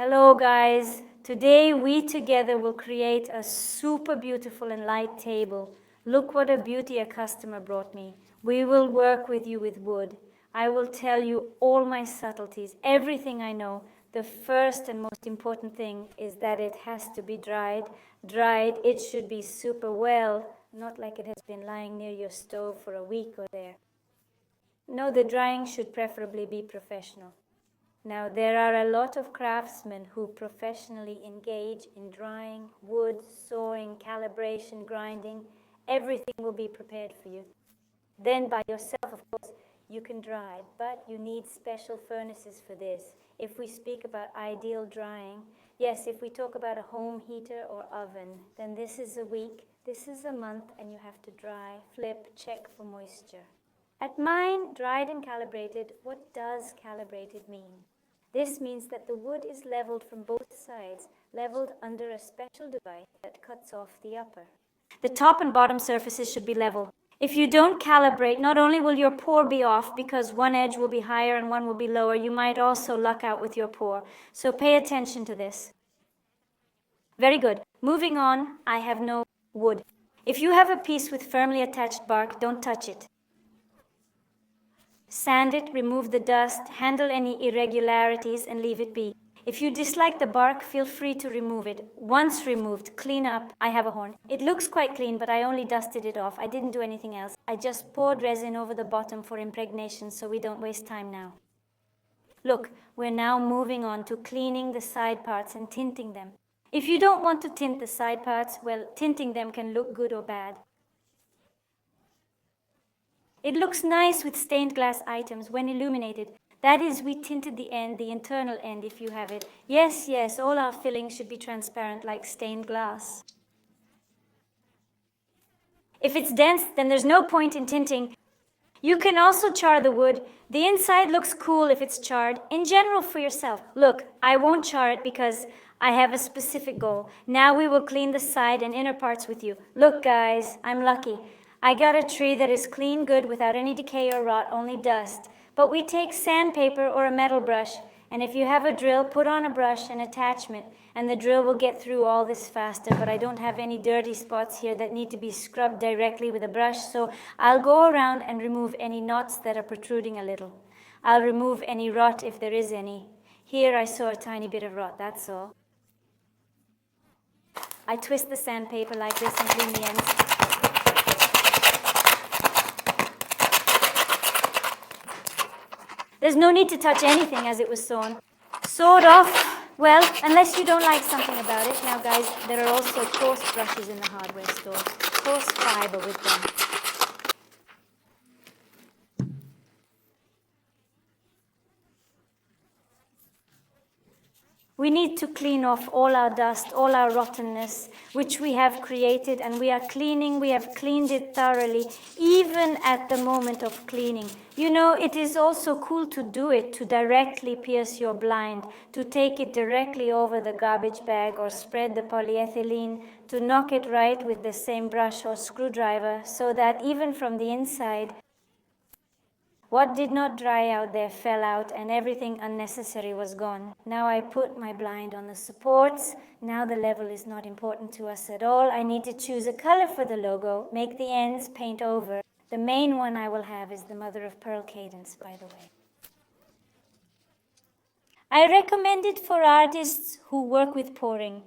Hello guys, today we together will create a super beautiful and light table. Look what a beauty a customer brought me. We will work with you with wood. I will tell you all my subtleties, everything I know. The first and most important thing is that it has to be dried. It should be super well, not like it has been lying near your stove for a week or there. No, the drying should preferably be professional. Now, there are a lot of craftsmen who professionally engage in drying, wood, sawing, calibration, grinding. Everything will be prepared for you. Then by yourself, of course, you can dry, but you need special furnaces for this. If we speak about ideal drying, yes, if we talk about a home heater or oven, then this is a week, this is a month, and you have to dry, flip, check for moisture. At mine, dried and calibrated, what does calibrated mean? This means that the wood is leveled from both sides, leveled under a special device that cuts off the upper. The top and bottom surfaces should be level. If you don't calibrate, not only will your pour be off because one edge will be higher and one will be lower, you might also luck out with your pour. So pay attention to this. Very good. Moving on, I have no wood. If you have a piece with firmly attached bark, don't touch it. Sand it, remove the dust, handle any irregularities, and leave it be. If you dislike the bark, feel free to remove it. Once removed, clean up. I have a horn. It looks quite clean, but I only dusted it off. I didn't do anything else. I just poured resin over the bottom for impregnation so we don't waste time now. Look, we're now moving on to cleaning the side parts and tinting them. If you don't want to tint the side parts, well, tinting them can look good or bad. It looks nice with stained glass items when illuminated. That is, we tinted the end, the internal end, if you have it. Yes, all our fillings should be transparent like stained glass. If it's dense, then there's no point in tinting. You can also char the wood. The inside looks cool if it's charred. In general, for yourself. Look, I won't char it because I have a specific goal. Now we will clean the side and inner parts with you. Look, guys, I'm lucky. I got a tree that is clean good without any decay or rot, only dust. But we take sandpaper or a metal brush, and if you have a drill, put on a brush and attachment, and the drill will get through all this faster. But I don't have any dirty spots here that need to be scrubbed directly with a brush, so I'll go around and remove any knots that are protruding a little. I'll remove any rot if there is any. Here I saw a tiny bit of rot, that's all. I twist the sandpaper like this and clean the ends. There's no need to touch anything as it was sewn. Sawed off, well, unless you don't like something about it. Now guys, there are also coarse brushes in the hardware store. Coarse fiber with them. We need to clean off all our dust, all our rottenness, which we have created, and we are cleaning. We have cleaned it thoroughly, even at the moment of cleaning. You know, it is also cool to do it, to directly pierce your blind, to take it directly over the garbage bag or spread the polyethylene, to knock it right with the same brush or screwdriver, so that even from the inside, what did not dry out there fell out, and everything unnecessary was gone. Now I put my blind on the supports. Now the level is not important to us at all. I need to choose a color for the logo, make the ends, paint over. The main one I will have is the mother of pearl cadence, by the way. I recommend it for artists who work with pouring.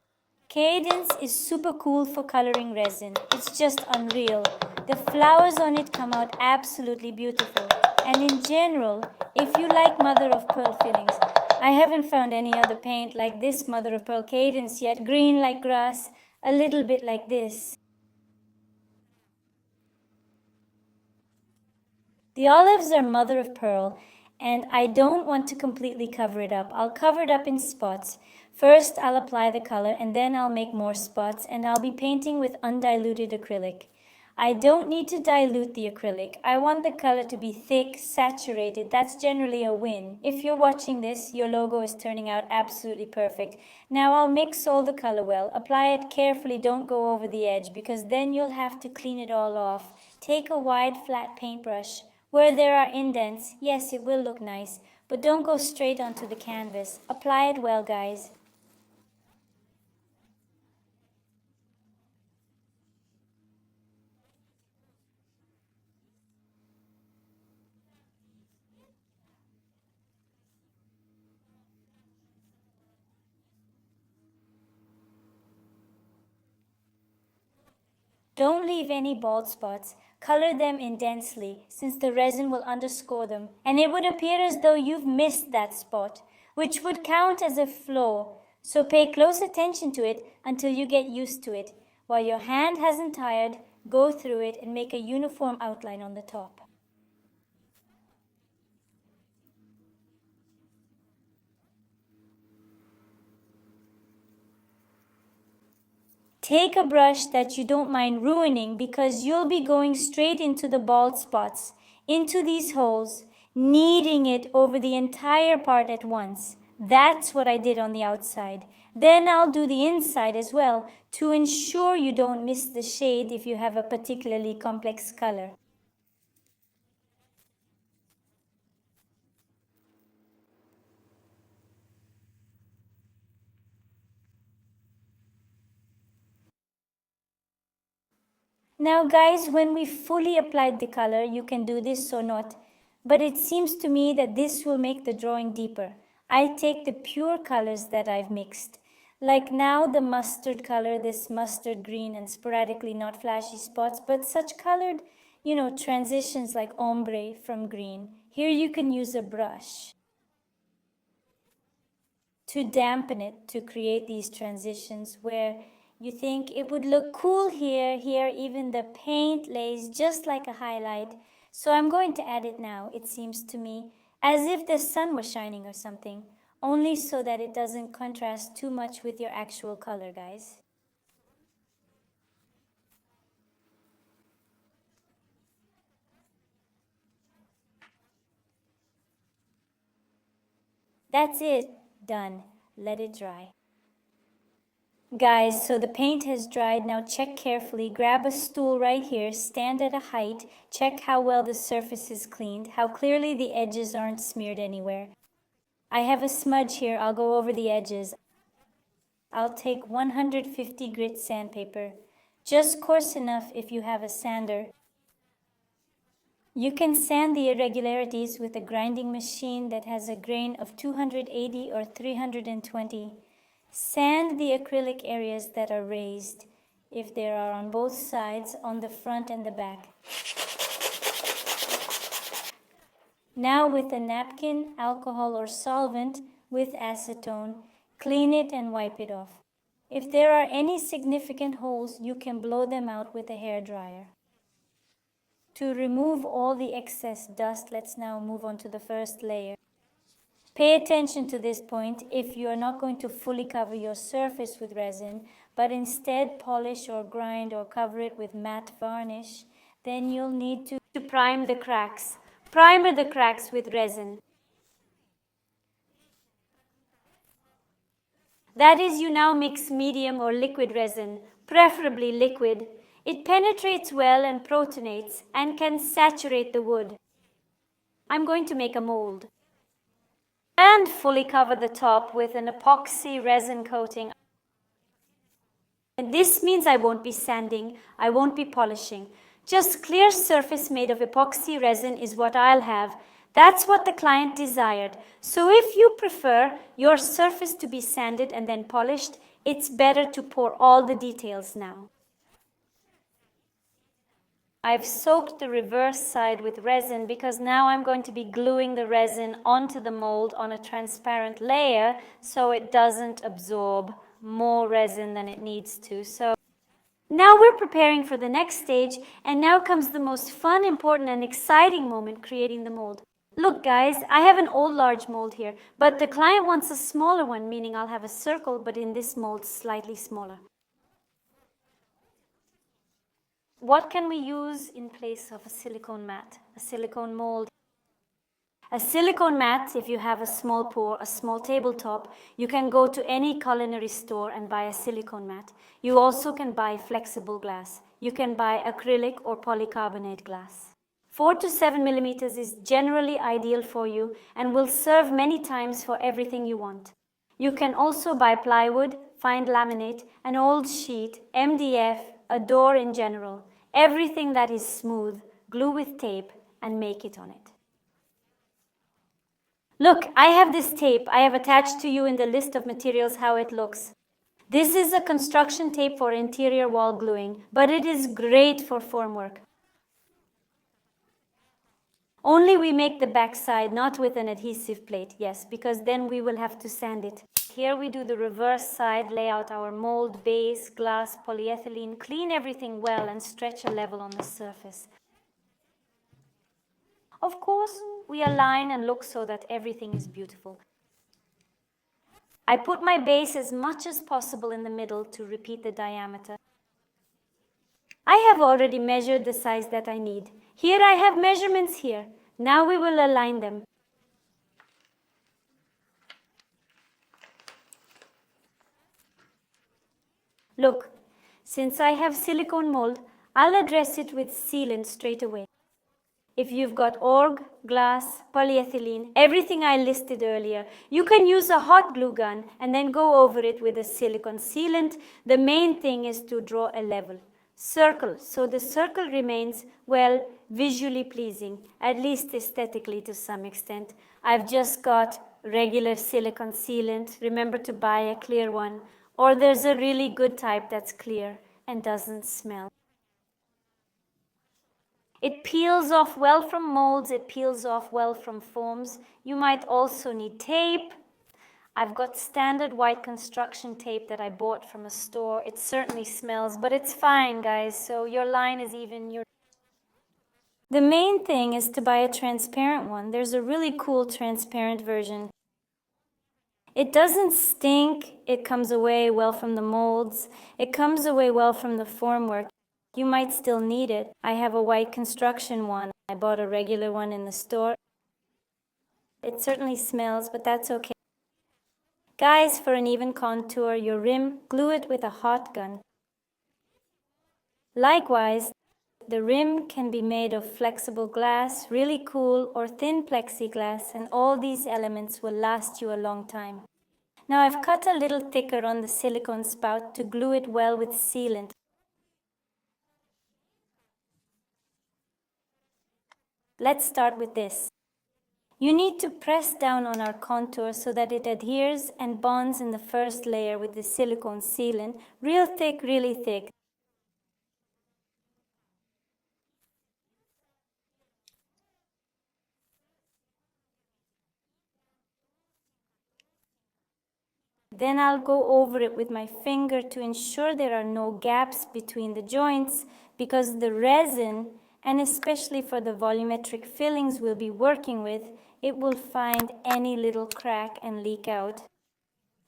Cadence is super cool for coloring resin. It's just unreal. The flowers on it come out absolutely beautiful. And in general, if you like mother of pearl fillings, I haven't found any other paint like this mother of pearl cadence yet. Green like grass, a little bit like this. The olives are mother of pearl, and I don't want to completely cover it up. I'll cover it up in spots. First, I'll apply the color, and then I'll make more spots, and I'll be painting with undiluted acrylic. I don't need to dilute the acrylic. I want the color to be thick, saturated. That's generally a win. If you're watching this, your logo is turning out absolutely perfect. Now I'll mix all the color well. Apply it carefully, don't go over the edge, because then you'll have to clean it all off. Take a wide, flat paintbrush. Where there are indents, yes, it will look nice, but don't go straight onto the canvas. Apply it well, guys. Don't leave any bald spots. Color them intensely, since the resin will underscore them, and it would appear as though you've missed that spot, which would count as a flaw. So pay close attention to it until you get used to it. While your hand hasn't tired, go through it and make a uniform outline on the top. Take a brush that you don't mind ruining, because you'll be going straight into the bald spots, into these holes, kneading it over the entire part at once. That's what I did on the outside. Then I'll do the inside as well to ensure you don't miss the shade if you have a particularly complex color. Now guys, when we fully applied the color, you can do this or not, but it seems to me that this will make the drawing deeper. I take the pure colors that I've mixed. Like now the mustard color, this mustard green, and sporadically not flashy spots, but such colored, transitions like ombre from green. Here you can use a brush to dampen it, to create these transitions where you think it would look cool here, even the paint lays just like a highlight. So I'm going to add it now, it seems to me, as if the sun was shining or something, only so that it doesn't contrast too much with your actual color, guys. That's it, done. Let it dry. Guys, so the paint has dried. Now check carefully. Grab a stool right here. Stand at a height. Check how well the surface is cleaned, how clearly the edges aren't smeared anywhere. I have a smudge here. I'll go over the edges. I'll take 150 grit sandpaper, just coarse enough if you have a sander. You can sand the irregularities with a grinding machine that has a grain of 280 or 320. Sand the acrylic areas that are raised, if there are on both sides, on the front and the back. Now with a napkin, alcohol or solvent with acetone, clean it and wipe it off. If there are any significant holes, you can blow them out with a hairdryer. To remove all the excess dust, let's now move on to the first layer. Pay attention to this point if you are not going to fully cover your surface with resin, but instead polish or grind or cover it with matte varnish, then you'll need to prime the cracks. Primer the cracks with resin. That is, you now mix medium or liquid resin, preferably liquid. It penetrates well and protonates and can saturate the wood. I'm going to make a mold and fully cover the top with an epoxy resin coating. And this means I won't be sanding, I won't be polishing. Just clear surface made of epoxy resin is what I'll have. That's what the client desired. So if you prefer your surface to be sanded and then polished, it's better to pour all the details now. I've soaked the reverse side with resin because now I'm going to be gluing the resin onto the mold on a transparent layer so it doesn't absorb more resin than it needs to. So now we're preparing for the next stage, and now comes the most fun, important, and exciting moment, creating the mold. Look guys, I have an old large mold here, but the client wants a smaller one, meaning I'll have a circle, but in this mold slightly smaller. What can we use in place of a silicone mat, a silicone mold? A silicone mat, if you have a small pour, a small tabletop, you can go to any culinary store and buy a silicone mat. You also can buy flexible glass. You can buy acrylic or polycarbonate glass. 4 to 7 millimeters is generally ideal for you and will serve many times for everything you want. You can also buy plywood, fine laminate, an old sheet, MDF, a door in general. Everything that is smooth, glue with tape and make it on it. Look, I have this tape I have attached to you in the list of materials how it looks. This is a construction tape for interior wall gluing, but it is great for formwork. Only we make the back side, not with an adhesive plate, yes, because then we will have to sand it. Here we do the reverse side, lay out our mold, base, glass, polyethylene, clean everything well and stretch a level on the surface. Of course, we align and look so that everything is beautiful. I put my base as much as possible in the middle to repeat the diameter. I have already measured the size that I need. Here I have measurements here. Now we will align them. Look, since I have silicone mold, I'll address it with sealant straight away. If you've got org, glass, polyethylene, everything I listed earlier, you can use a hot glue gun and then go over it with a silicone sealant. The main thing is to draw a level. Circle, so the circle remains, well, visually pleasing, at least aesthetically to some extent. I've just got regular silicone sealant. Remember to buy a clear one. Or there's a really good type that's clear and doesn't smell. It peels off well from molds, it peels off well from foams. You might also need tape. I've got standard white construction tape that I bought from a store. It certainly smells, but it's fine, guys, so your line is even. The main thing is to buy a transparent one. There's a really cool transparent version. It doesn't stink, it comes away well from the molds, it comes away well from the formwork. You might still need it. I have a white construction one. I bought a regular one in the store. It certainly smells, but that's okay. Guys, for an even contour, your rim, glue it with a hot gun. Likewise, the rim can be made of flexible glass, really cool, or thin plexiglass, and all these elements will last you a long time. Now I've cut a little thicker on the silicone spout to glue it well with sealant. Let's start with this. You need to press down on our contour so that it adheres and bonds in the first layer with the silicone sealant, real thick, really thick. Then I'll go over it with my finger to ensure there are no gaps between the joints, because the resin, and especially for the volumetric fillings we'll be working with, it will find any little crack and leak out.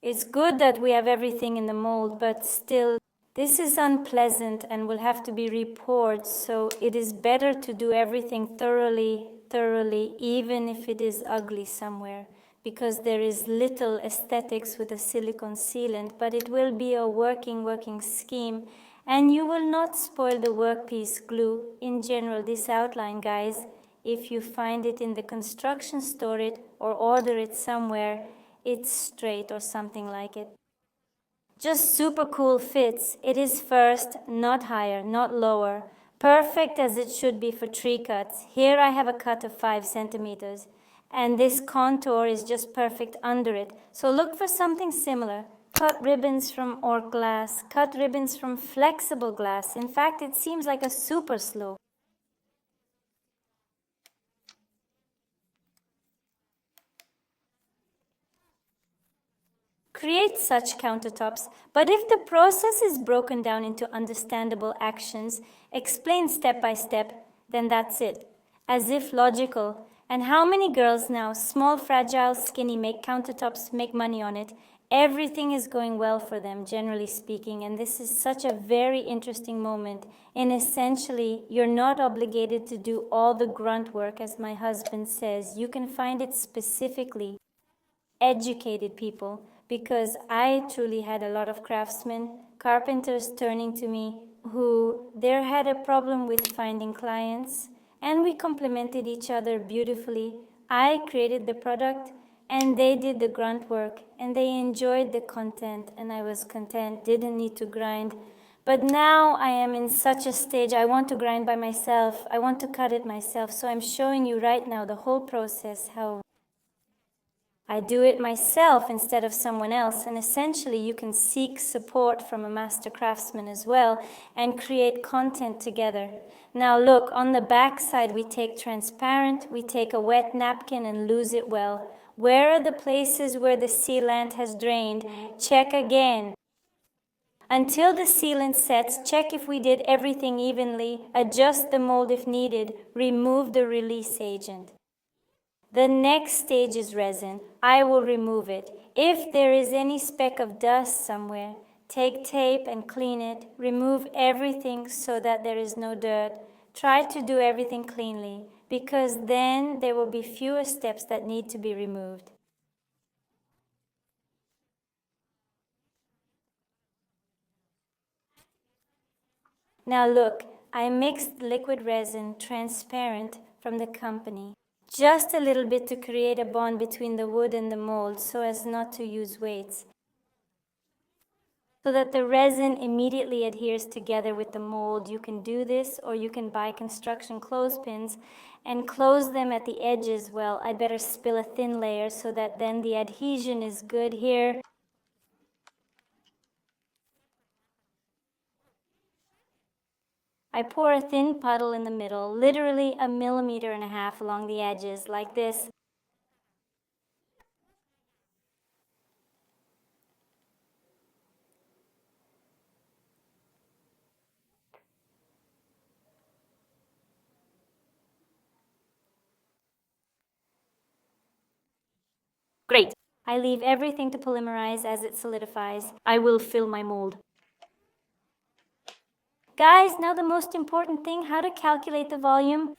It's good that we have everything in the mold, but still, this is unpleasant and will have to be repoured, so it is better to do everything thoroughly, even if it is ugly somewhere, because there is little aesthetics with a silicone sealant, but it will be a working scheme, and you will not spoil the workpiece glue. In general, this outline, guys, if you find it in the construction store or order it somewhere, it's straight or something like it. Just super cool fits. It is first, not higher, not lower. Perfect as it should be for tree cuts. Here I have a cut of 5 centimeters. And this contour is just perfect under it. So look for something similar. Cut ribbons from orc glass. Cut ribbons from flexible glass. In fact, it seems like a super slope. Create such countertops, but if the process is broken down into understandable actions, explained step by step, then that's it. As if logical. And how many girls now, small, fragile, skinny, make countertops, make money on it? Everything is going well for them, generally speaking, and this is such a very interesting moment. And essentially, you're not obligated to do all the grunt work, as my husband says. You can find it specifically educated people, because I truly had a lot of craftsmen, carpenters turning to me who there had a problem with finding clients, and we complemented each other beautifully. I created the product and they did the grunt work, and they enjoyed the content, and I was content, didn't need to grind. But now I am in such a stage, I want to grind by myself, I want to cut it myself, so I'm showing you right now the whole process, how I do it myself instead of someone else, and essentially you can seek support from a master craftsman as well and create content together. Now look, on the back side we take transparent, we take a wet napkin and lose it well. Where are the places where the sealant has drained? Check again. Until the sealant sets, check if we did everything evenly, adjust the mold if needed, remove the release agent. The next stage is resin. I will remove it. If there is any speck of dust somewhere, take tape and clean it. Remove everything so that there is no dirt. Try to do everything cleanly, because then there will be fewer steps that need to be removed. Now look, I mixed liquid resin transparent from the company. Just a little bit to create a bond between the wood and the mold so as not to use weights, so that the resin immediately adheres together with the mold. You can do this, or you can buy construction clothespins and close them at the edges. Well, I'd better spill a thin layer so that then the adhesion is good here. I pour a thin puddle in the middle, literally 1.5 millimeters along the edges, like this. Great. I leave everything to polymerize as it solidifies. I will fill my mold. Guys, now the most important thing, how to calculate the volume.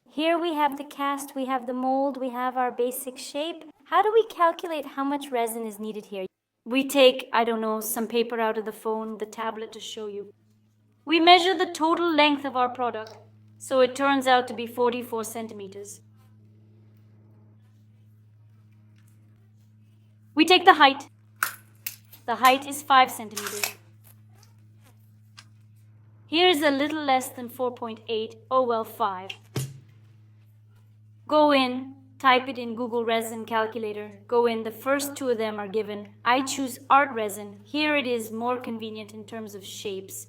Here we have the cast, we have the mold, we have our basic shape. How do we calculate how much resin is needed here? We take, I don't know, some paper out of the phone, the tablet to show you. We measure the total length of our product, so it turns out to be 44 centimeters. We take the height. The height is 5 centimeters. Here's a little less than 4.8, oh well, 5. Go in, type it in Google Resin Calculator. Go in, the first two of them are given. I choose art resin. Here it is more convenient in terms of shapes.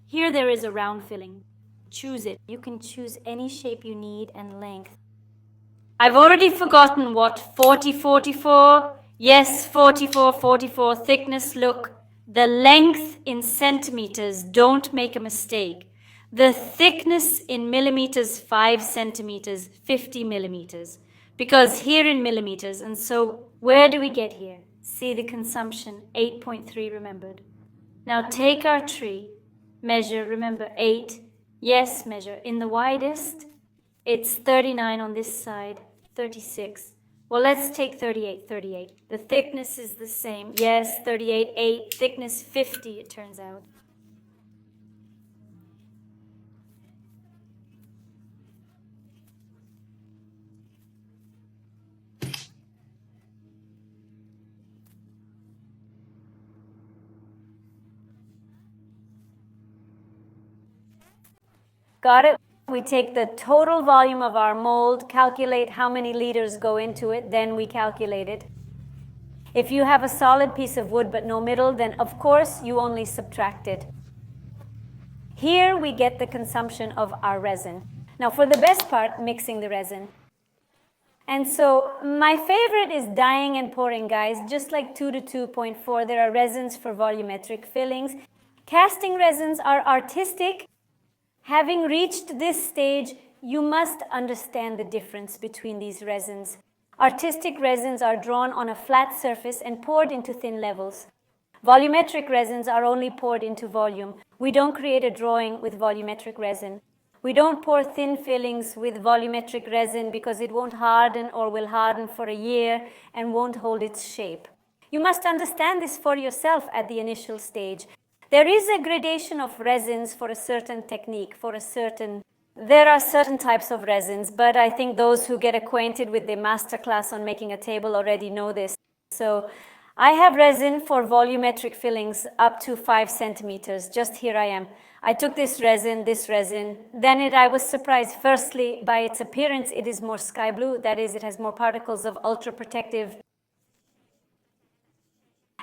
Here there is a round filling. Choose it. You can choose any shape you need and length. I've already forgotten what 44. Yes, 44. Thickness, look. The length in centimeters, don't make a mistake. The thickness in millimeters, 5 centimeters, 50 millimeters. Because here in millimeters, and so where do we get here? See the consumption, 8.3 remembered. Now take our tree, measure, remember 8. Yes, measure. In the widest, it's 39 on this side, 36. Well, let's take 38. The thickness is the same. Yes, 38, 8. Thickness 50, it turns out. Got it? We take the total volume of our mold, calculate how many liters go into it, then we calculate it. If you have a solid piece of wood but no middle, then of course you only subtract it. Here we get the consumption of our resin. Now for the best part, mixing the resin. And so my favorite is dyeing and pouring, guys. Just like 2 to 2.4, there are resins for volumetric fillings. Casting resins are artistic. Having reached this stage, you must understand the difference between these resins. Artistic resins are drawn on a flat surface and poured into thin levels. Volumetric resins are only poured into volume. We don't create a drawing with volumetric resin. We don't pour thin fillings with volumetric resin because it won't harden or will harden for a year and won't hold its shape. You must understand this for yourself at the initial stage. There is a gradation of resins for a certain technique, there are certain types of resins, but I think those who get acquainted with the masterclass on making a table already know this. So I have resin for volumetric fillings up to 5 centimeters. Just here I am. I took this resin, then I was surprised, firstly, by its appearance. It is more sky blue. That is, it has more particles of ultra protective.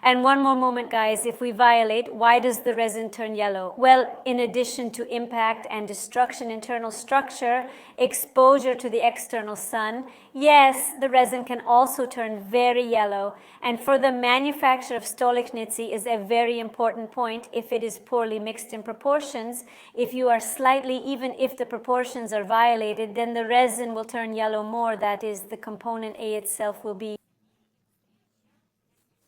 And one more moment, guys, if we violate, why does the resin turn yellow? Well, in addition to impact and destruction, internal structure, exposure to the external sun, yes, the resin can also turn very yellow. And for the manufacture of Stolichnitzy is a very important point. If it is poorly mixed in proportions, if you are slightly, even if the proportions are violated, then the resin will turn yellow more. That is, the component A itself will be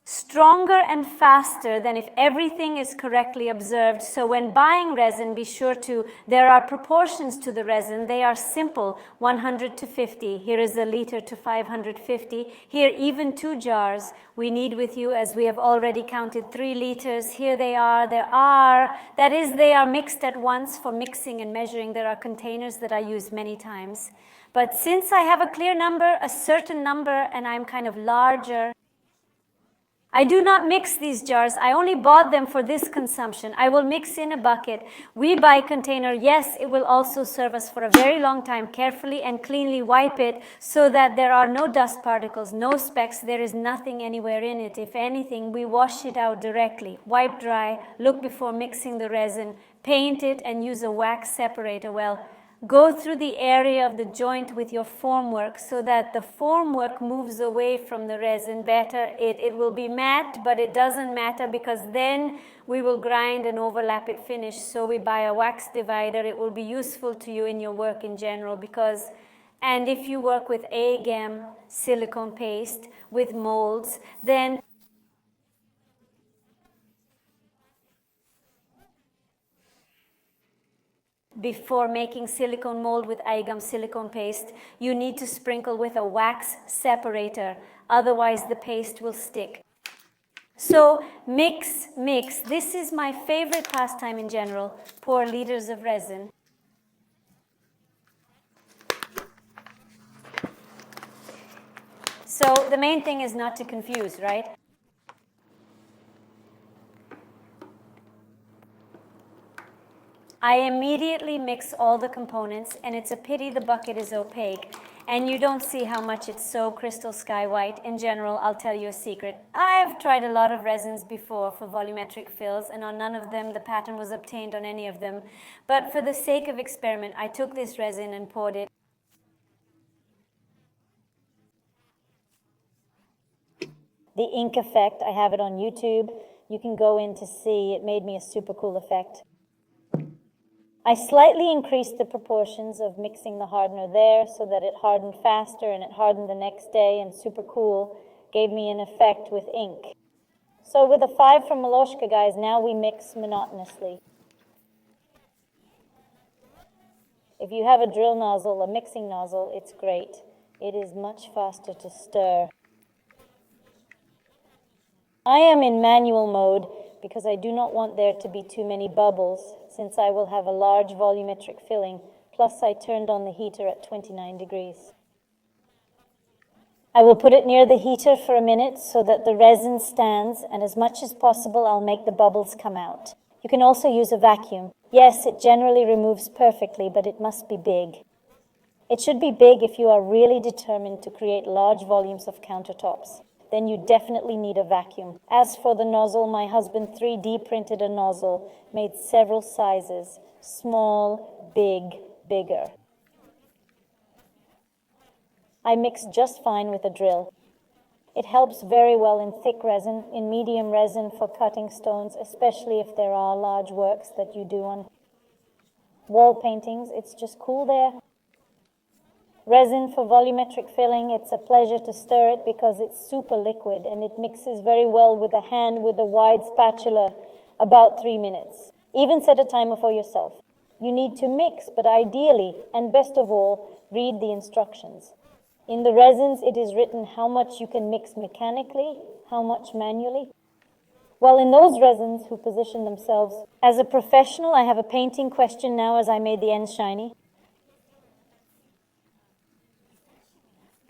stronger and faster than if everything is correctly observed. So when buying resin, be sure to, there are proportions to the resin. They are simple, 100 to 50. Here is a liter to 550. Here, even 2 jars we need with you, as we have already counted 3 liters. Here they are. That is, they are mixed at once for mixing and measuring. There are containers that I use many times. But since I have a clear number, a certain number, and I'm kind of larger, I do not mix these jars. I only bought them for this consumption. I will mix in a bucket. We buy container. Yes, it will also serve us for a very long time. Carefully and cleanly wipe it so that there are no dust particles, no specks. There is nothing anywhere in it. If anything, we wash it out directly. Wipe dry, look before mixing the resin, paint it, and use a wax separator. Well, go through the area of the joint with your formwork so that the formwork moves away from the resin better. It will be matte, but it doesn't matter because then we will grind and overlap it finish. So we buy a wax divider. It will be useful to you in your work in general because, and if you work with AGAM silicone paste with molds, then before making silicone mold with IGAM silicone paste, you need to sprinkle with a wax separator. Otherwise, the paste will stick. So mix. This is my favorite pastime in general. Pour liters of resin. So the main thing is not to confuse, right? I immediately mix all the components, and it's a pity the bucket is opaque, and you don't see how much it's so crystal sky white. In general, I'll tell you a secret. I've tried a lot of resins before for volumetric fills, and on none of them the pattern was obtained on any of them. But for the sake of experiment, I took this resin and poured it. The ink effect, I have it on YouTube. You can go in to see. It made me a super cool effect. I slightly increased the proportions of mixing the hardener there so that it hardened faster, and it hardened the next day, and super cool, gave me an effect with ink. So with a 5 from Miloshka, guys, now we mix monotonously. If you have a drill nozzle, a mixing nozzle, it's great. It is much faster to stir. I am in manual mode because I do not want there to be too many bubbles, since I will have a large volumetric filling, plus I turned on the heater at 29 degrees. I will put it near the heater for a minute so that the resin stands, and as much as possible I'll make the bubbles come out. You can also use a vacuum. Yes, it generally removes perfectly, but it must be big. It should be big if you are really determined to create large volumes of countertops. Then you definitely need a vacuum. As for the nozzle, my husband 3D printed a nozzle, made several sizes, small, big, bigger. I mix just fine with a drill. It helps very well in thick resin, in medium resin for cutting stones, especially if there are large works that you do on wall paintings. It's just cool there. Resin for volumetric filling, it's a pleasure to stir it because it's super liquid and it mixes very well with a hand with a wide spatula, about 3 minutes. Even set a timer for yourself. You need to mix, but ideally, and best of all, read the instructions. In the resins, it is written how much you can mix mechanically, how much manually. Well, in those resins who position themselves as a professional, I have a painting question now as I made the ends shiny.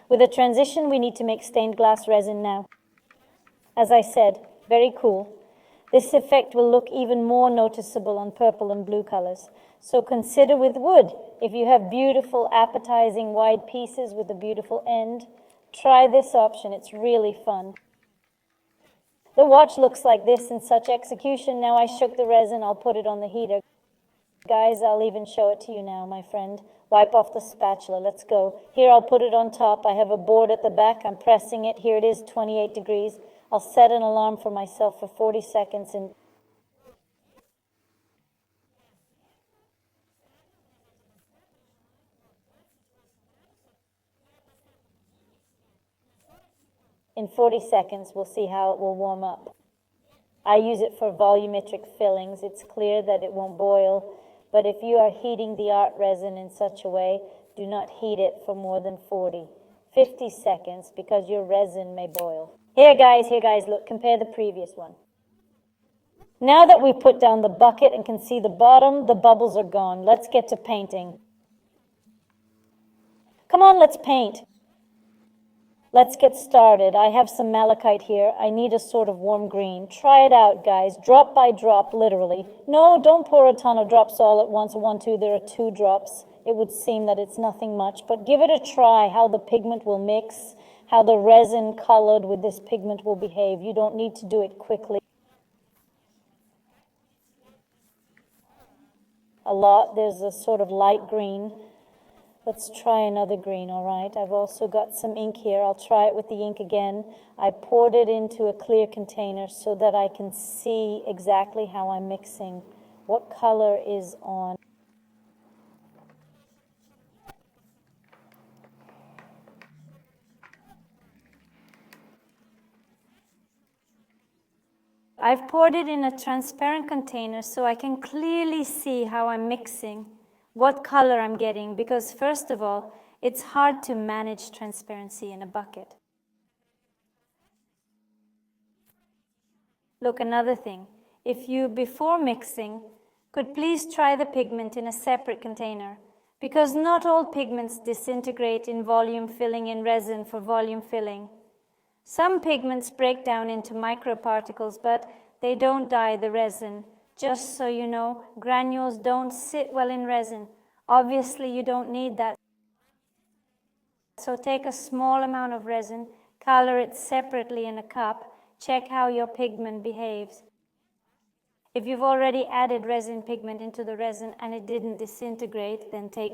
With a transition, we need to make stained glass resin now. As I said, very cool. This effect will look even more noticeable on purple and blue colors. So consider with wood. If you have beautiful, appetizing wide pieces with a beautiful end, try this option. It's really fun. The watch looks like this in such execution. Now I shook the resin, I'll put it on the heater. Guys, I'll even show it to you now, my friend. Wipe off the spatula, let's go. Here, I'll put it on top. I have a board at the back, I'm pressing it. Here it is, 28 degrees. I'll set an alarm for myself for 40 seconds and in 40 seconds, we'll see how it will warm up. I use it for volumetric fillings. It's clear that it won't boil, but if you are heating the art resin in such a way, do not heat it for more than 50 seconds, because your resin may boil. Here guys, look, compare the previous one. Now that we've put down the bucket and can see the bottom, the bubbles are gone. Let's get to painting. Come on, let's paint. Let's get started. I have some malachite here. I need a sort of warm green. Try it out, guys. Drop by drop, literally. No, don't pour a ton of drops all at once. 1, 2, there are 2 drops. It would seem that it's nothing much, but give it a try, how the pigment will mix, how the resin colored with this pigment will behave. You don't need to do it quickly. A lot. There's a sort of light green. Let's try another green, all right? I've also got some ink here. I'll try it with the ink again. I poured it into a clear container so that I can see exactly how I'm mixing, what color is on. I've poured it in a transparent container so I can clearly see how I'm mixing, what color I'm getting, because first of all, it's hard to manage transparency in a bucket. Look, another thing, if you, before mixing, could please try the pigment in a separate container, because not all pigments disintegrate in volume filling in resin for volume filling. Some pigments break down into microparticles, but they don't dye the resin. Just so you know, granules don't sit well in resin. Obviously, you don't need that. So take a small amount of resin, color it separately in a cup, check how your pigment behaves. If you've already added resin pigment into the resin and it didn't disintegrate, then take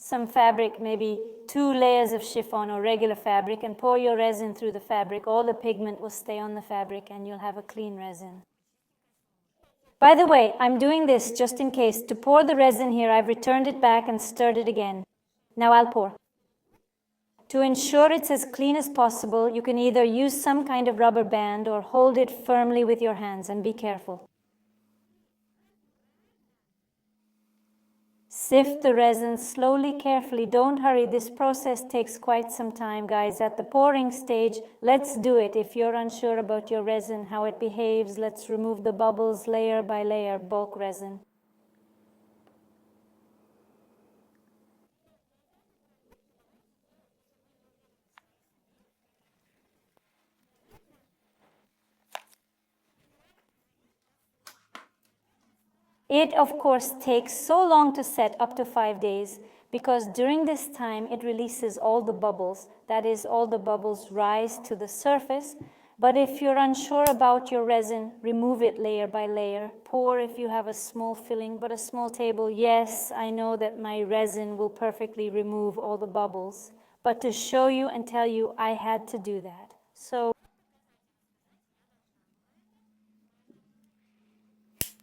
some fabric, maybe 2 layers of chiffon or regular fabric, and pour your resin through the fabric. All the pigment will stay on the fabric and you'll have a clean resin. By the way, I'm doing this just in case. To pour the resin here, I've returned it back and stirred it again. Now I'll pour. To ensure it's as clean as possible, you can either use some kind of rubber band or hold it firmly with your hands, and be careful. Sift the resin slowly, carefully. Don't hurry. This process takes quite some time, guys. At the pouring stage, let's do it. If you're unsure about your resin, how it behaves, let's remove the bubbles layer by layer, bulk resin. It, of course, takes so long to set, up to 5 days, because during this time it releases all the bubbles. That is, all the bubbles rise to the surface. But if you're unsure about your resin, remove it layer by layer. Pour if you have a small filling, but a small table, yes, I know that my resin will perfectly remove all the bubbles. But to show you and tell you, I had to do that. So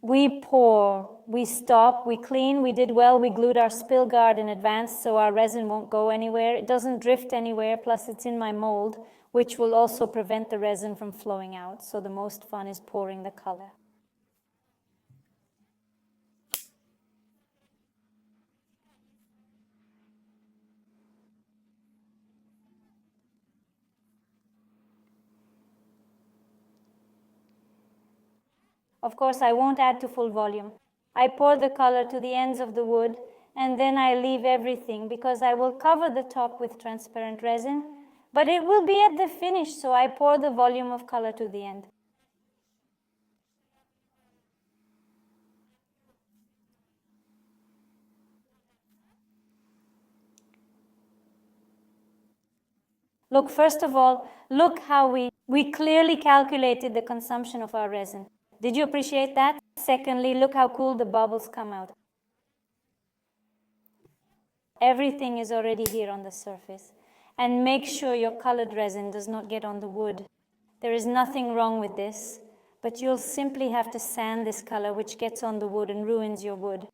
we pour, we stop, we clean, we did well, we glued our spill guard in advance so our resin won't go anywhere. It doesn't drift anywhere, plus it's in my mold, which will also prevent the resin from flowing out. So the most fun is pouring the color. Of course, I won't add to full volume. I pour the color to the ends of the wood, and then I leave everything because I will cover the top with transparent resin, but it will be at the finish, so I pour the volume of color to the end. Look, first of all, look how we clearly calculated the consumption of our resin. Did you appreciate that? Secondly, look how cool the bubbles come out. Everything is already here on the surface. And make sure your colored resin does not get on the wood. There is nothing wrong with this, but you'll simply have to sand this color, which gets on the wood and ruins your wood.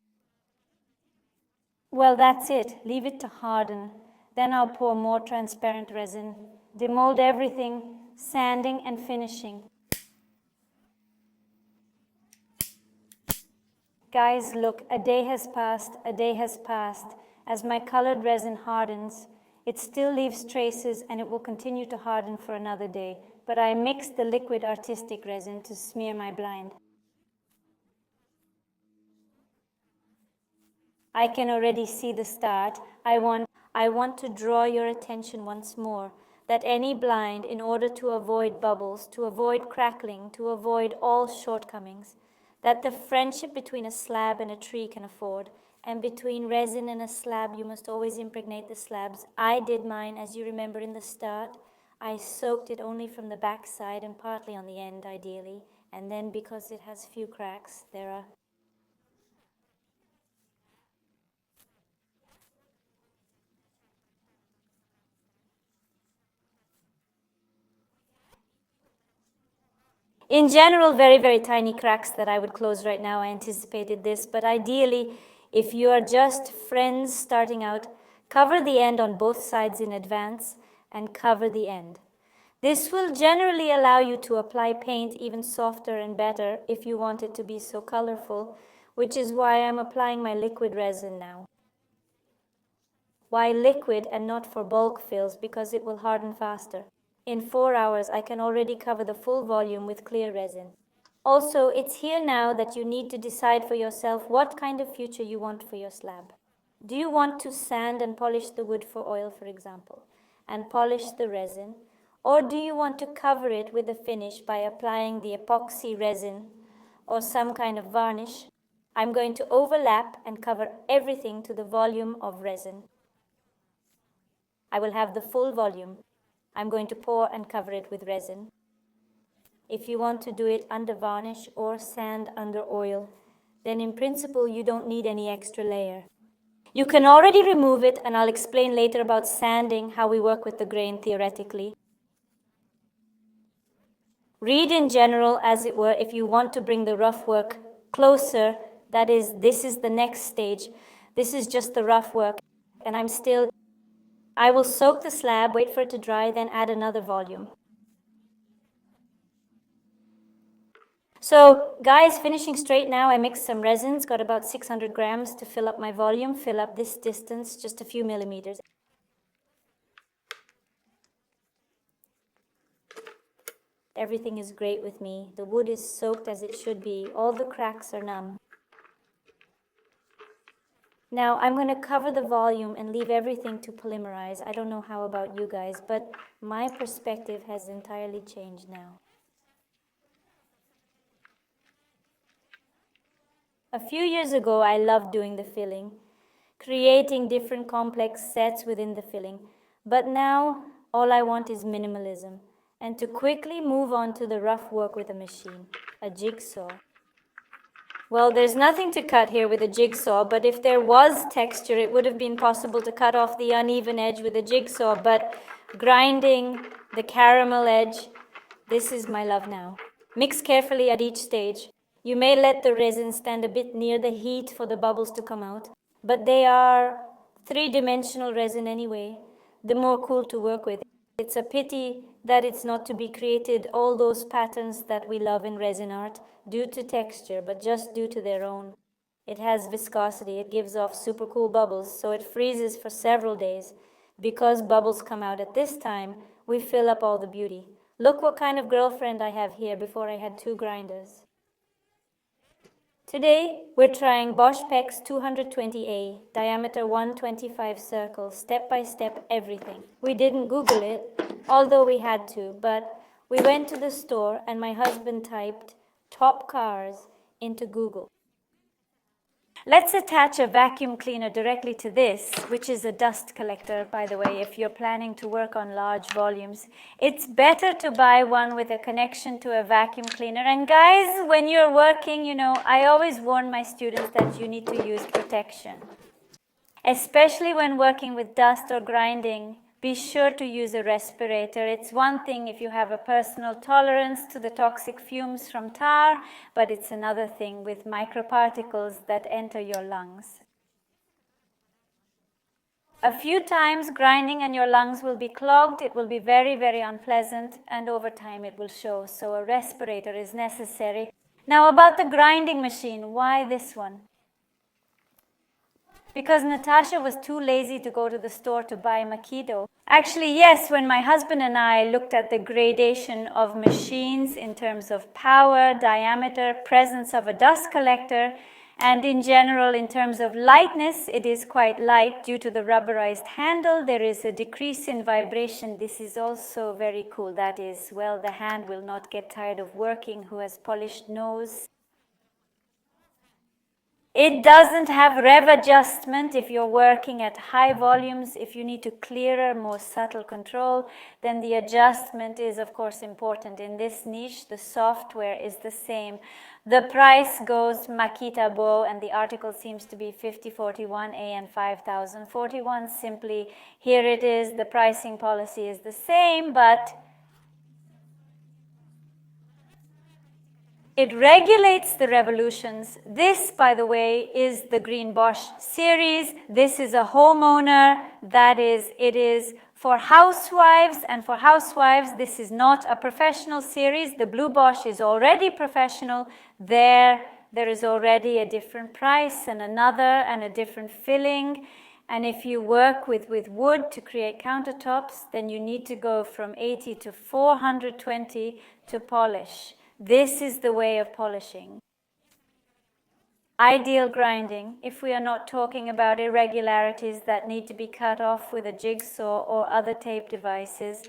Well, that's it. Leave it to harden. Then I'll pour more transparent resin, demold everything, sanding and finishing. Guys, look, a day has passed, a day has passed. As my colored resin hardens, it still leaves traces and it will continue to harden for another day. But I mixed the liquid artistic resin to smear my blind. I can already see the start. I want to draw your attention once more that any blind, in order to avoid bubbles, to avoid crackling, to avoid all shortcomings, that the friendship between a slab and a tree can afford, and between resin and a slab, you must always impregnate the slabs. I did mine, as you remember in the start. I soaked it only from the back side and partly on the end, ideally, and then because it has few cracks, there are. In general, very, very tiny cracks that I would close right now. I anticipated this, but ideally, if you are just friends starting out, cover the end on both sides in advance and cover the end. This will generally allow you to apply paint even softer and better if you want it to be so colorful, which is why I'm applying my liquid resin now. Why liquid and not for bulk fills? Because it will harden faster. In 4 hours, I can already cover the full volume with clear resin. Also, it's here now that you need to decide for yourself what kind of future you want for your slab. Do you want to sand and polish the wood for oil, for example, and polish the resin? Or do you want to cover it with a finish by applying the epoxy resin or some kind of varnish? I'm going to overlap and cover everything to the volume of resin. I will have the full volume. I'm going to pour and cover it with resin. If you want to do it under varnish or sand under oil, then in principle you don't need any extra layer. You can already remove it, and I'll explain later about sanding, how we work with the grain theoretically. Read in general, as it were, if you want to bring the rough work closer, that is, this is the next stage. This is just the rough work, and I will soak the slab, wait for it to dry, then add another volume. So guys, finishing straight now, I mixed some resins, got about 600 grams to fill up my volume, fill up this distance, just a few millimeters. Everything is great with me. The wood is soaked as it should be. All the cracks are numb. Now I'm going to cover the volume and leave everything to polymerize. I don't know how about you guys, but my perspective has entirely changed now. A few years ago, I loved doing the filling, creating different complex sets within the filling. But now, all I want is minimalism, and to quickly move on to the rough work with a machine, a jigsaw. Well, there's nothing to cut here with a jigsaw, but if there was texture, it would have been possible to cut off the uneven edge with a jigsaw, but grinding the caramel edge, this is my love now. Mix carefully at each stage. You may let the resin stand a bit near the heat for the bubbles to come out, but they are three-dimensional resin anyway, the more cool to work with. It's a pity that it's not to be created all those patterns that we love in resin art due to texture, but just due to their own. It has viscosity, it gives off super cool bubbles, so it freezes for several days. Because bubbles come out at this time, we fill up all the beauty. Look what kind of girlfriend I have here before I had 2 grinders. Today, we're trying Bosch PEX 220A, diameter 125 circles, step by step everything. We didn't Google it, although we had to, but we went to the store and my husband typed top cars into Google. Let's attach a vacuum cleaner directly to this, which is a dust collector, by the way, if you're planning to work on large volumes. It's better to buy one with a connection to a vacuum cleaner. And guys, when you're working, you know, I always warn my students that you need to use protection. Especially when working with dust or grinding, be sure to use a respirator. It's one thing if you have a personal tolerance to the toxic fumes from tar, but it's another thing with microparticles that enter your lungs. A few times grinding and your lungs will be clogged. It will be very, very unpleasant, and over time it will show. So a respirator is necessary. Now about the grinding machine, why this one? Because Natasha was too lazy to go to the store to buy Makito. Actually, yes, when my husband and I looked at the gradation of machines in terms of power, diameter, presence of a dust collector, and in general, in terms of lightness, it is quite light due to the rubberized handle. There is a decrease in vibration. This is also very cool. That is, well, the hand will not get tired of working who has polished nose. It doesn't have rev adjustment if you're working at high volumes. If you need to clearer, more subtle control, then the adjustment is, of course, important. In this niche, the software is the same. The price goes Makita Bow, and the article seems to be 5041 AN 5041. Simply, here it is. The pricing policy is the same, but it regulates the revolutions. This, by the way, is the Green Bosch series. This is a homeowner. That is, it is for housewives. And for housewives, this is not a professional series. The Blue Bosch is already professional. There is already a different price and another and a different filling. And if you work with wood to create countertops, then you need to go from 80 to 420 to polish. This is the way of polishing. Ideal grinding, if we are not talking about irregularities that need to be cut off with a jigsaw or other tape devices.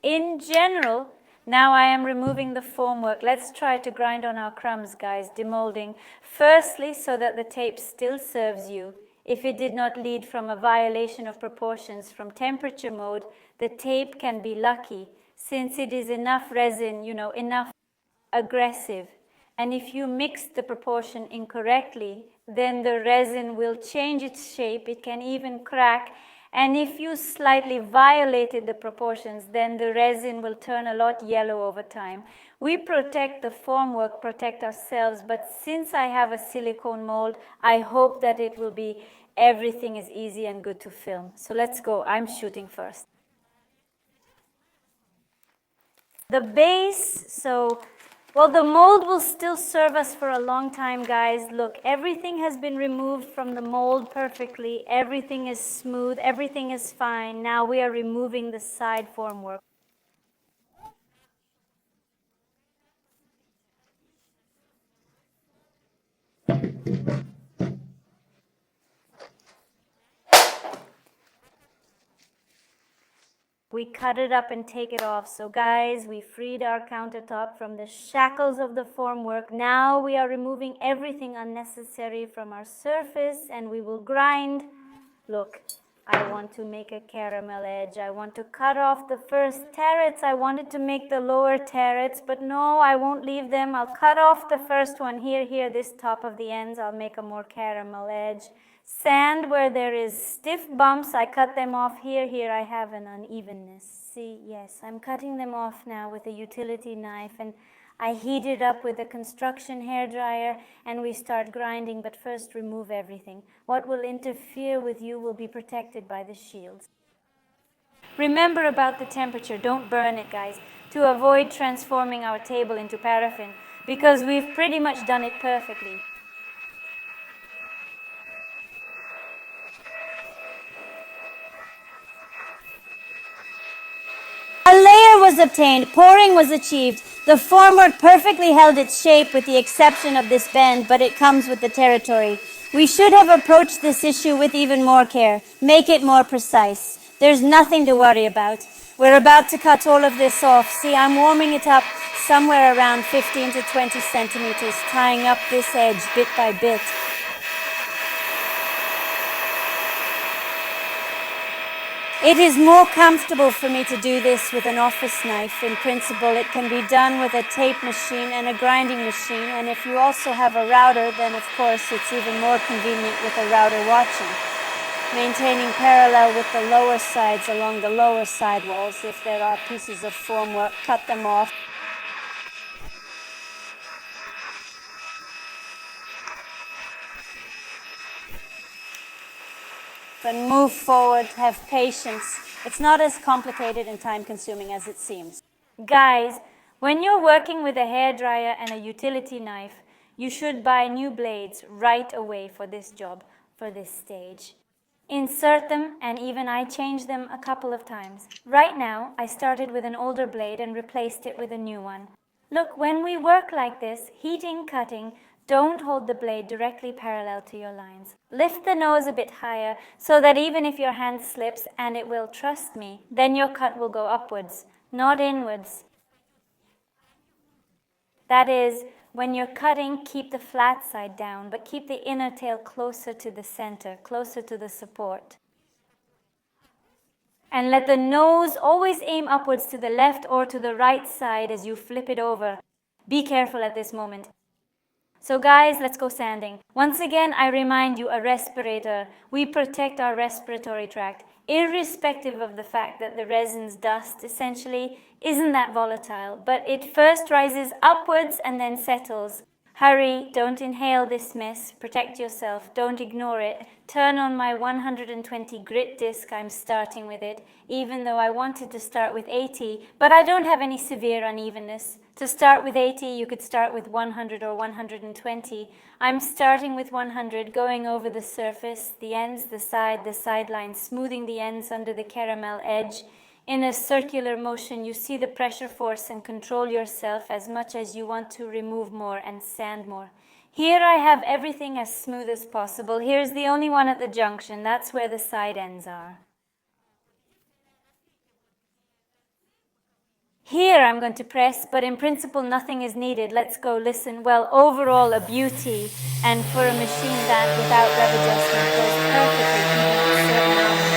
In general, now I am removing the formwork. Let's try to grind on our crumbs, guys, demolding. Firstly, so that the tape still serves you. If it did not lead from a violation of proportions from temperature mode, the tape can be lucky, since it is enough resin, you know, enough aggressive. And if you mix the proportion incorrectly, then the resin will change its shape. It can even crack. And if you slightly violated the proportions, then the resin will turn a lot yellow over time. We protect the formwork, protect ourselves, but since I have a silicone mold, I hope that it will be, everything is easy and good to film. So let's go. I'm shooting first. The base, well, the mold will still serve us for a long time, guys. Look, everything has been removed from the mold perfectly. Everything is smooth. Everything is fine. Now we are removing the side formwork. We cut it up and take it off. So guys, we freed our countertop from the shackles of the formwork. Now we are removing everything unnecessary from our surface, and we will grind. Look, I want to make a caramel edge. I want to cut off the first terets. I wanted to make the lower terets, but no, I won't leave them. I'll cut off the first one here, this top of the ends. I'll make a more caramel edge. Sand where there is stiff bumps, I cut them off here I have an unevenness. See, yes, I'm cutting them off now with a utility knife, and I heat it up with a construction hairdryer, and we start grinding, but first remove everything. What will interfere with you will be protected by the shields. Remember about the temperature, don't burn it, guys, to avoid transforming our table into paraffin, because we've pretty much done it perfectly. A layer was obtained, pouring was achieved. The formwork perfectly held its shape with the exception of this bend, but it comes with the territory. We should have approached this issue with even more care. Make it more precise. There's nothing to worry about. We're about to cut all of this off. See, I'm warming it up somewhere around 15 to 20 centimeters, tying up this edge bit by bit. It is more comfortable for me to do this with an office knife. In principle, it can be done with a tape machine and a grinding machine. And if you also have a router, then of course it's even more convenient with a router watching. Maintaining parallel with the lower sides along the lower side walls. If there are pieces of formwork, cut them off. And move forward, have patience. It's not as complicated and time-consuming as it seems. Guys, when you're working with a hairdryer and a utility knife, you should buy new blades right away for this job, for this stage. Insert them, and even I changed them a couple of times. Right now, I started with an older blade and replaced it with a new one. Look, when we work like this, heating, cutting, don't hold the blade directly parallel to your lines. Lift the nose a bit higher so that even if your hand slips, and it will, trust me, then your cut will go upwards, not inwards. That is, when you're cutting, keep the flat side down, but keep the inner tail closer to the center, closer to the support. And let the nose always aim upwards to the left or to the right side as you flip it over. Be careful at this moment. So guys, let's go sanding. Once again, I remind you, a respirator. We protect our respiratory tract, irrespective of the fact that the resin's dust essentially isn't that volatile, but it first rises upwards and then settles. Hurry, don't inhale this mess, protect yourself, don't ignore it. Turn on my 120 grit disc, I'm starting with it, even though I wanted to start with 80, but I don't have any severe unevenness. To start with 80, you could start with 100 or 120. I'm starting with 100, going over the surface, the ends, the sideline, smoothing the ends under the caramel edge. In a circular motion, you see the pressure force and control yourself as much as you want to remove more and sand more. Here I have everything as smooth as possible. Here's the only one at the junction. That's where the side ends are. Here I'm going to press, but in principle nothing is needed. Let's go listen. Well, overall a beauty, and for a machine that without rev adjustment goes perfectly even at certain moments.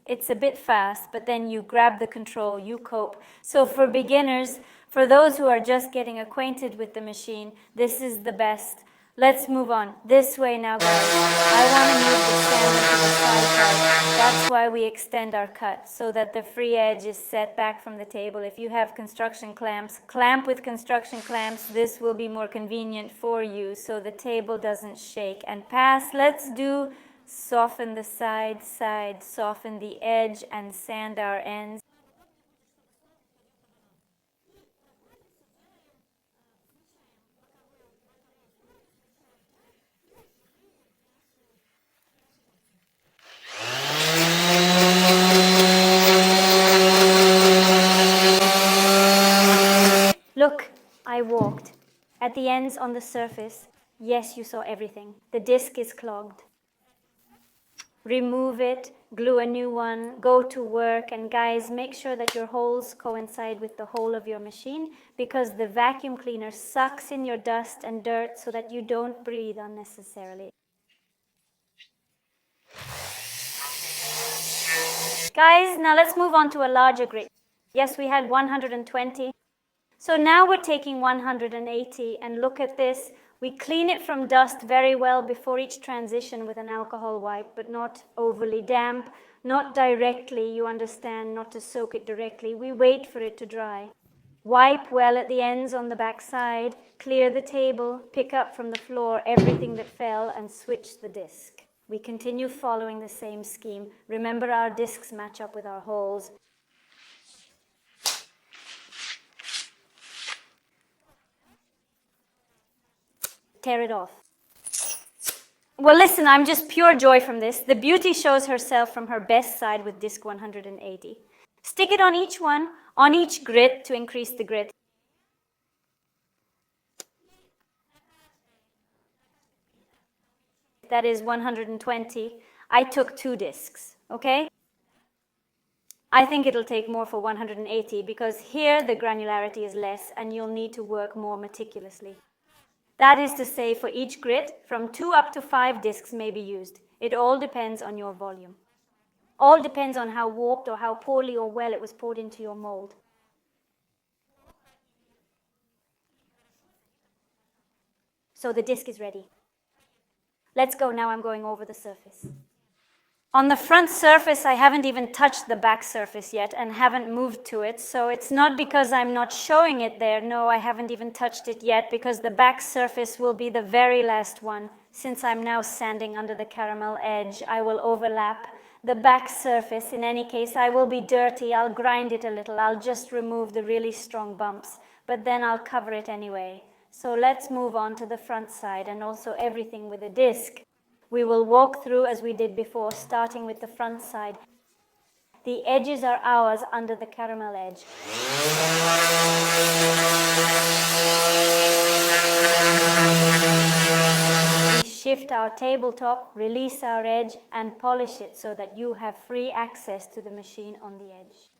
It's a bit fast, but then you grab the control, you cope. So for beginners, for those who are just getting acquainted with the machine, this is the best. Let's move on. This way now, guys. I want to move the sand into the side part. That's why we extend our cut, so that the free edge is set back from the table. If you have construction clamps, clamp with construction clamps. This will be more convenient for you, so the table doesn't shake. And pass, let's do soften the side, soften the edge, and sand our ends. Look, I walked. At the ends on the surface, yes, you saw everything. The disc is clogged. Remove it, glue a new one, go to work, and guys, make sure that your holes coincide with the hole of your machine, because the vacuum cleaner sucks in your dust and dirt so that you don't breathe unnecessarily. Guys, now let's move on to a larger grit. Yes, we had 120. So now we're taking 180, and look at this. We clean it from dust very well before each transition with an alcohol wipe, but not overly damp, not directly, you understand, not to soak it directly. We wait for it to dry. Wipe well at the ends on the back side, clear the table, pick up from the floor everything that fell, and switch the disc. We continue following the same scheme. Remember, our discs match up with our holes. Tear it off. Well, listen, I'm just pure joy from this. The beauty shows herself from her best side with disc 180. Stick it on each one, on each grit to increase the grit. That is 120. I took 2 discs. Okay? I think it'll take more for 180 because here the granularity is less and you'll need to work more meticulously. That is to say, for each grit, from 2 up to 5 discs may be used. It all depends on your volume. All depends on how warped or how poorly or well it was poured into your mold. So the disc is ready. Let's go now. I'm going over the surface. On the front surface, I haven't even touched the back surface yet and haven't moved to it. So it's not because I'm not showing it there. No, I haven't even touched it yet because the back surface will be the very last one. Since I'm now sanding under the caramel edge, I will overlap the back surface. In any case, I will be dirty. I'll grind it a little. I'll just remove the really strong bumps, but then I'll cover it anyway. So let's move on to the front side and also everything with a disc. We will walk through as we did before, starting with the front side. The edges are ours under the caramel edge. We shift our tabletop, release our edge, and polish it so that you have free access to the machine on the edge.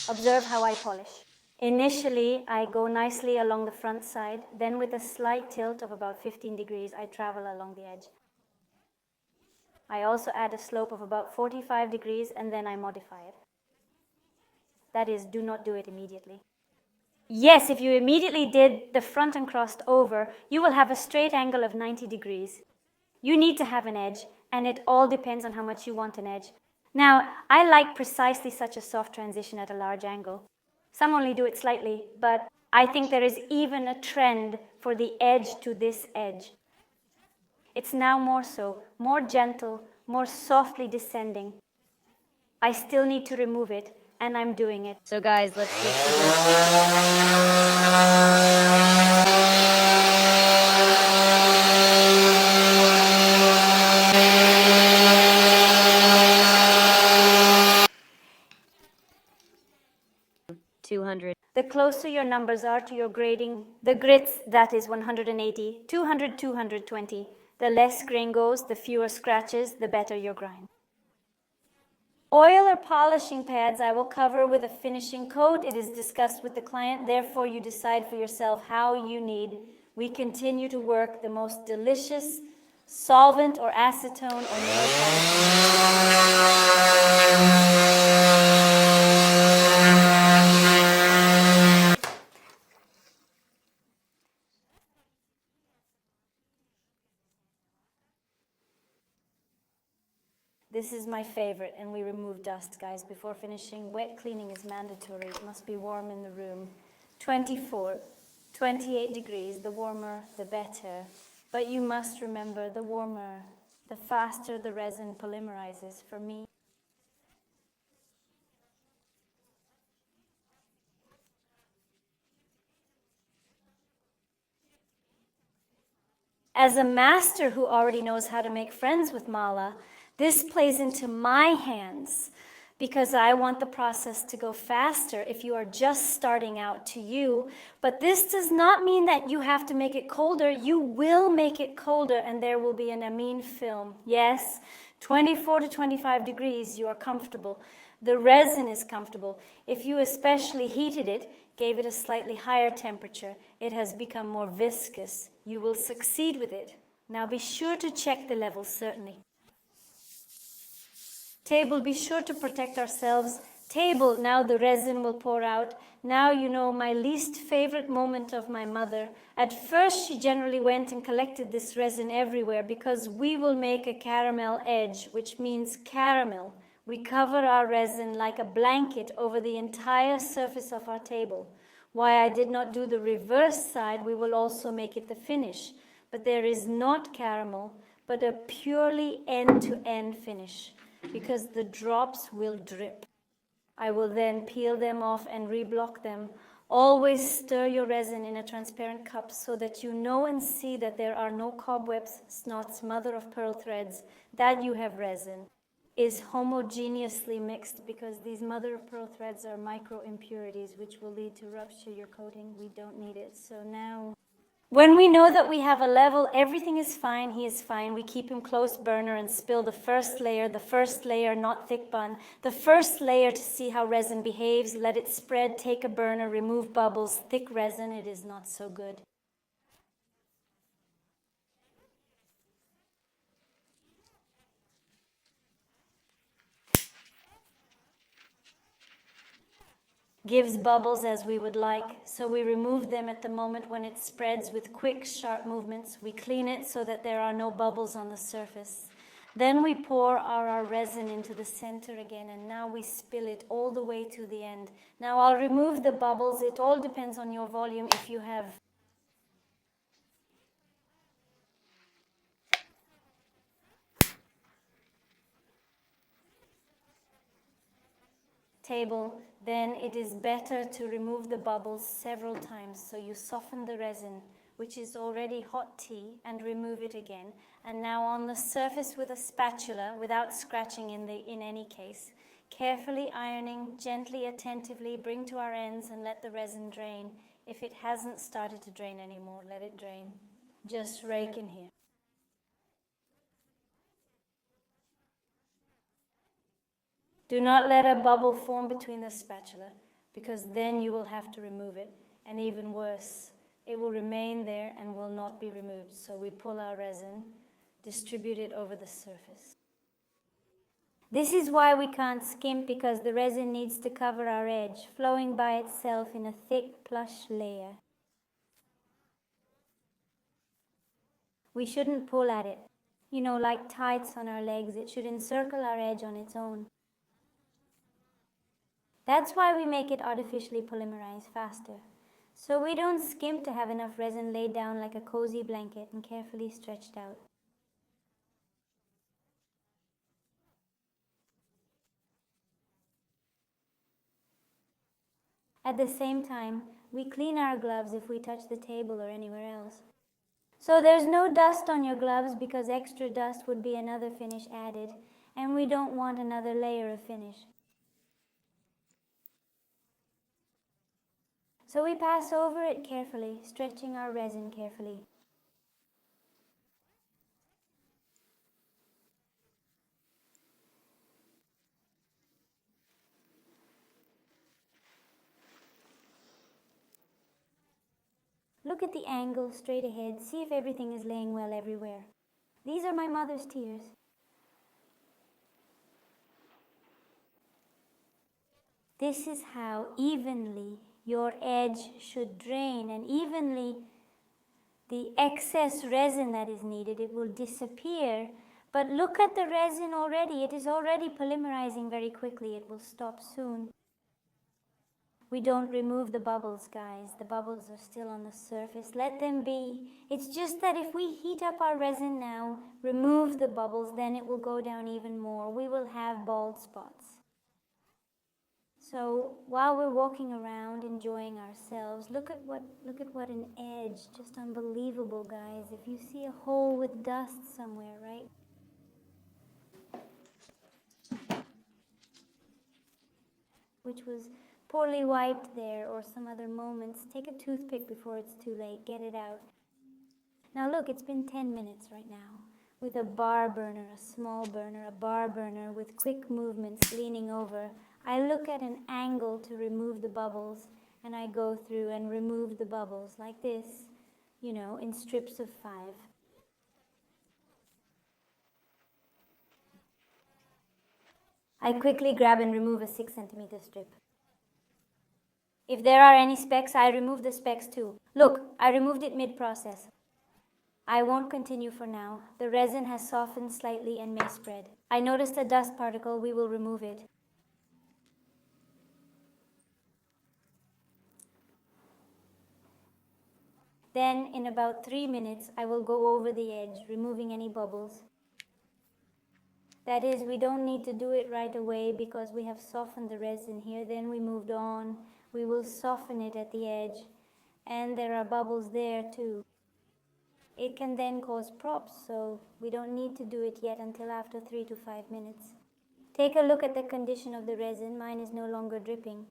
Observe how I polish. Initially, I go nicely along the front side, then with a slight tilt of about 15 degrees, I travel along the edge. I also add a slope of about 45 degrees and then I modify it. That is, do not do it immediately. Yes, if you immediately did the front and crossed over, you will have a straight angle of 90 degrees. You need to have an edge, and it all depends on how much you want an edge. Now, I like precisely such a soft transition at a large angle. Some only do it slightly, but I think there is even a trend for the edge to this edge. It's now more so, more gentle, more softly descending. I still need to remove it, and I'm doing it. So guys, let's get to this. 200. The closer your numbers are to your grading, the grits, that is 180, 200, 220. The less grain goes, the fewer scratches, the better your grind. Oil or polishing pads I will cover with a finishing coat. It is discussed with the client, therefore you decide for yourself how you need. We continue to work the most delicious solvent or acetone or nail polish. This is my favorite, and we remove dust, guys, before finishing. Wet cleaning is mandatory. It must be warm in the room. 24, 28 degrees, the warmer, the better. But you must remember, the warmer, the faster the resin polymerizes. For me, as a master who already knows how to make friends with mala, this plays into my hands because I want the process to go faster if you are just starting out to you. But this does not mean that you have to make it colder. You will make it colder and there will be an amine film. Yes, 24 to 25 degrees, you are comfortable. The resin is comfortable. If you especially heated it, gave it a slightly higher temperature, it has become more viscous. You will succeed with it. Now be sure to check the levels, certainly. Table, be sure to protect ourselves. Table, now the resin will pour out. Now you know my least favorite moment of my mother. At first she generally went and collected this resin everywhere because we will make a caramel edge, which means caramel. We cover our resin like a blanket over the entire surface of our table. Why I did not do the reverse side, we will also make it the finish. But there is not caramel, but a purely end-to-end finish, because the drops will drip. I will then peel them off and reblock them. Always stir your resin in a transparent cup so that you know and see that there are no cobwebs, snots, mother of pearl threads, that you have resin is homogeneously mixed, because these mother of pearl threads are micro impurities which will lead to rupture your coating. We don't need it. So now When we know that we have a level, everything is fine, he is fine, we keep him close burner and spill the first layer, not thick bun, the first layer to see how resin behaves, let it spread, take a burner, remove bubbles, thick resin, it is not so good. Gives bubbles as we would like, so we remove them at the moment when it spreads with quick, sharp movements. We clean it so that there are no bubbles on the surface. Then we pour our resin into the center again, and now we spill it all the way to the end. Now I'll remove the bubbles. It all depends on your volume. If you have table, then it is better to remove the bubbles several times. So you soften the resin, which is already hot tea, and remove it again. And now on the surface with a spatula, without scratching in any case, carefully ironing, gently, attentively, bring to our ends and let the resin drain. If it hasn't started to drain anymore, let it drain. Just rake in here. Do not let a bubble form between the spatula, because then you will have to remove it. And even worse, it will remain there and will not be removed. So we pull our resin, distribute it over the surface. This is why we can't skimp, because the resin needs to cover our edge, flowing by itself in a thick, plush layer. We shouldn't pull at it. You know, like tights on our legs, it should encircle our edge on its own. That's why we make it artificially polymerize faster. So we don't skimp to have enough resin laid down like a cozy blanket and carefully stretched out. At the same time, we clean our gloves if we touch the table or anywhere else. So there's no dust on your gloves, because extra dust would be another finish added, and we don't want another layer of finish. So we pass over it carefully, stretching our resin carefully. Look at the angle straight ahead. See if everything is laying well everywhere. These are my mother's tears. This is how evenly your edge should drain, and evenly the excess resin that is needed, it will disappear. But look at the resin already. It is already polymerizing very quickly. It will stop soon. We don't remove the bubbles, guys. The bubbles are still on the surface. Let them be. It's just that if we heat up our resin now, remove the bubbles, then it will go down even more. We will have bald spots. So while we're walking around enjoying ourselves, look at what an edge. Just unbelievable, guys. If you see a hole with dust somewhere, right? Which was poorly wiped there, or some other moments, take a toothpick before it's too late, get it out. Now look, it's been 10 minutes right now, with a bar burner, a small burner, a bar burner with quick movements leaning over. I look at an angle to remove the bubbles, and I go through and remove the bubbles like this, you know, in strips of 5. I quickly grab and remove a 6 centimeter strip. If there are any specks, I remove the specks too. Look, I removed it mid-process. I won't continue for now. The resin has softened slightly and may spread. I noticed a dust particle. We will remove it. Then, in about 3 minutes, I will go over the edge, removing any bubbles. That is, we don't need to do it right away because we have softened the resin here. Then we moved on. We will soften it at the edge. And there are bubbles there too. It can then cause props, so we don't need to do it yet until after 3 to 5 minutes. Take a look at the condition of the resin. Mine is no longer dripping.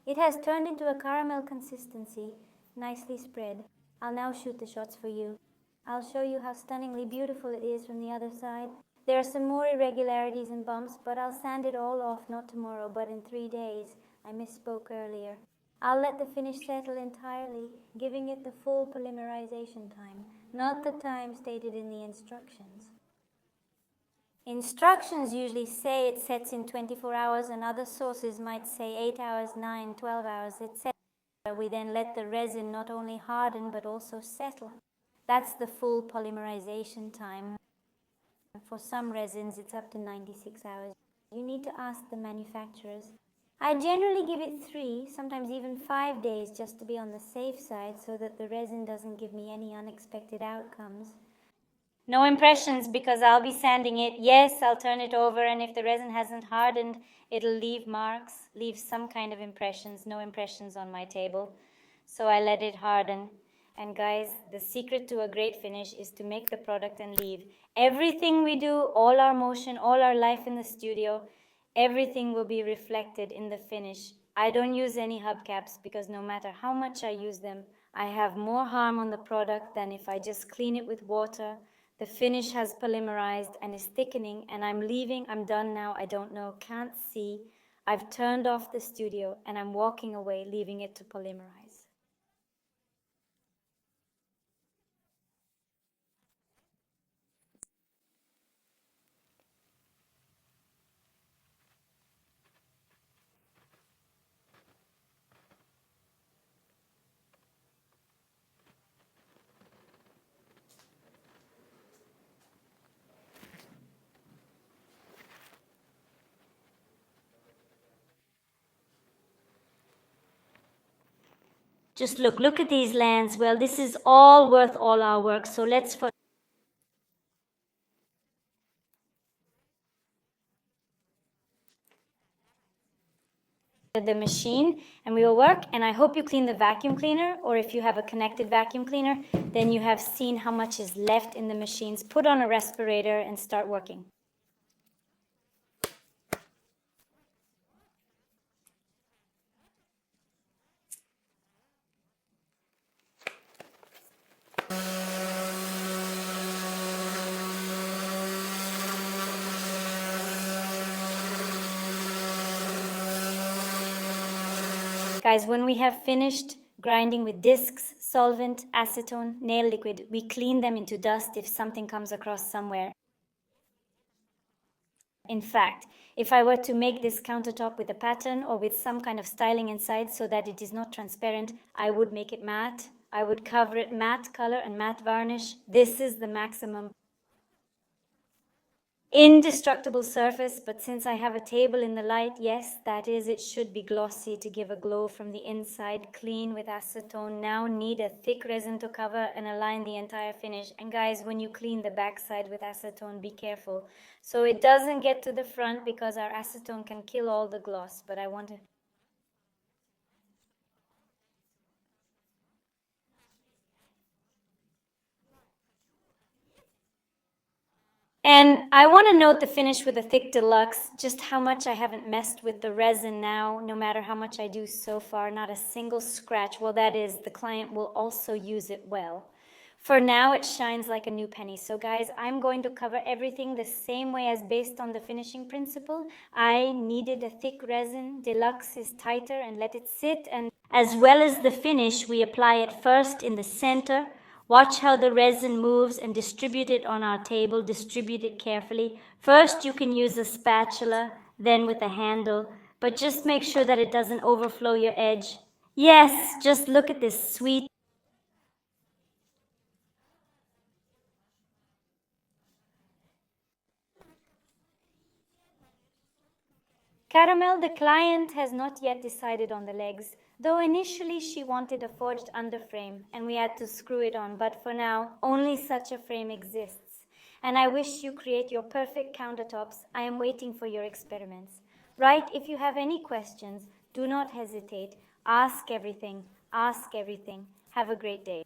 It has turned into a caramel consistency, nicely spread. I'll now shoot the shots for you. I'll show you how stunningly beautiful it is from the other side. There are some more irregularities and bumps, but I'll sand it all off, not tomorrow, but in 3 days. I misspoke earlier. I'll let the finish settle entirely, giving it the full polymerization time, not the time stated in the instructions. Instructions usually say it sets in 24 hours, and other sources might say 8 hours, 9, 12 hours, etc. We then let the resin not only harden but also settle. That's the full polymerization time. For some resins, it's up to 96 hours. You need to ask the manufacturers. I generally give it 3, sometimes even 5 days, just to be on the safe side so that the resin doesn't give me any unexpected outcomes. No impressions because I'll be sanding it. Yes, I'll turn it over, and if the resin hasn't hardened, it'll leave marks, leave some kind of impressions. No impressions on my table. So I let it harden. And guys, the secret to a great finish is to make the product and leave. Everything we do, all our motion, all our life in the studio, everything will be reflected in the finish. I don't use any hubcaps because no matter how much I use them, I have more harm on the product than if I just clean it with water. The finish has polymerized and is thickening, and I'm leaving. I'm done now. I don't know, can't see. I've turned off the studio and I'm walking away, leaving it to polymerize. Just look at these lands. Well, this is all worth all our work. So let's the machine and we will work. And I hope you clean the vacuum cleaner, or if you have a connected vacuum cleaner, then you have seen how much is left in the machines. Put on a respirator and start working. Guys, when we have finished grinding with discs, solvent, acetone, nail liquid, we clean them into dust if something comes across somewhere. In fact, if I were to make this countertop with a pattern or with some kind of styling inside so that it is not transparent, I would make it matte. I would cover it matte color and matte varnish. This is the maximum indestructible surface, but since I have a table in the light, yes, that is, it should be glossy to give a glow from the inside, clean with acetone. Now need a thick resin to cover and align the entire finish. And guys, when you clean the backside with acetone, be careful. So it doesn't get to the front because our acetone can kill all the gloss, but I want to... And I want to note the finish with the thick deluxe, just how much I haven't messed with the resin now, no matter how much I do so far, not a single scratch. Well, that is, the client will also use it well. For now, it shines like a new penny. So guys, I'm going to cover everything the same way as based on the finishing principle. I needed a thick resin. Deluxe is tighter, and let it sit. And as well as the finish, we apply it first in the center. Watch how the resin moves and distribute it on our table. Distribute it carefully. First, you can use a spatula, then with a handle, but just make sure that it doesn't overflow your edge. Yes, just look at this sweet Caramel, the client has not yet decided on the legs, though initially she wanted a forged underframe and we had to screw it on, but for now, only such a frame exists. And I wish you create your perfect countertops. I am waiting for your experiments. Write if you have any questions. Do not hesitate. Ask everything. Ask everything. Have a great day.